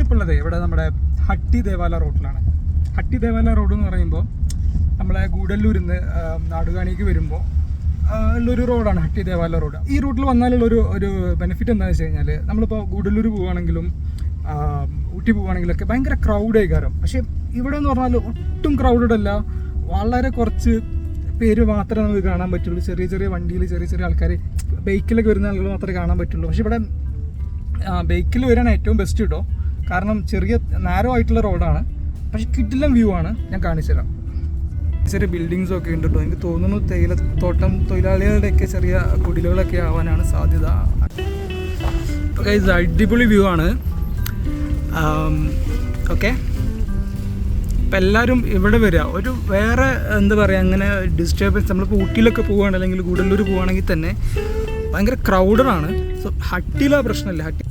ഞാനിപ്പോൾ ഉള്ളത് ഇവിടെ നമ്മുടെ ഹട്ടി ദേവാല റോഡിലാണ്. ഹട്ടി ദേവാല റോഡ് എന്ന് പറയുമ്പോൾ നമ്മളെ ഗൂഡല്ലൂരിൽ നിന്ന് നാടുകാണിക്ക് വരുമ്പോൾ ഉള്ളൊരു റോഡാണ് ഹട്ടി ദേവാല റോഡ്. ഈ റൂട്ടിൽ വന്നാലുള്ളൊരു ബെനിഫിറ്റ് എന്താണെന്ന് വെച്ച് കഴിഞ്ഞാൽ നമ്മളിപ്പോൾ ഗൂഡല്ലൂർ പോവുകയാണെങ്കിലും ഊട്ടി പോവുകയാണെങ്കിലൊക്കെ ഭയങ്കര ക്രൗഡായി കാരണം. പക്ഷേ ഇവിടെ എന്ന് പറഞ്ഞാൽ ഒട്ടും ക്രൗഡഡ് അല്ല, വളരെ കുറച്ച് പേര് മാത്രമേ നമുക്ക് കാണാൻ പറ്റുള്ളൂ. ചെറിയ ചെറിയ വണ്ടിയിൽ ചെറിയ ചെറിയ ആൾക്കാർ ബൈക്കിലൊക്കെ വരുന്ന ആളുകൾ മാത്രമേ കാണാൻ പറ്റുള്ളൂ. പക്ഷേ ഇവിടെ ബൈക്കിൽ വരാൻ ഏറ്റവും ബെസ്റ്റ് കേട്ടോ, കാരണം ചെറിയ നാരോ ആയിട്ടുള്ള റോഡാണ്, പക്ഷെ കിടിലം വ്യൂ ആണ്. ഞാൻ കാണിച്ചു തരാം. ചെറിയ ബിൽഡിങ്സും ഒക്കെ ഉണ്ട് കേട്ടോ. എനിക്ക് തോന്നുന്നു തേയിലത്തോട്ടം തൊഴിലാളികളുടെയൊക്കെ ചെറിയ കുടിലുകളൊക്കെ ആവാനാണ് സാധ്യത. ഇത് അടിപൊളി വ്യൂ ആണ്. ഓക്കെ, ഇപ്പം എല്ലാവരും ഇവിടെ വരിക. ഒരു വേറെ എന്താ പറയുക, അങ്ങനെ ഡിസ്റ്റർബൻസ്. നമ്മളിപ്പോൾ ഊട്ടിയിലൊക്കെ പോവുകയാണ് അല്ലെങ്കിൽ ഗൂഡല്ലൂർ പോവുകയാണെങ്കിൽ തന്നെ ഭയങ്കര ക്രൗഡഡാണ്. സോ ഹട്ടിയിലെ പ്രശ്നമില്ല. ഹട്ടി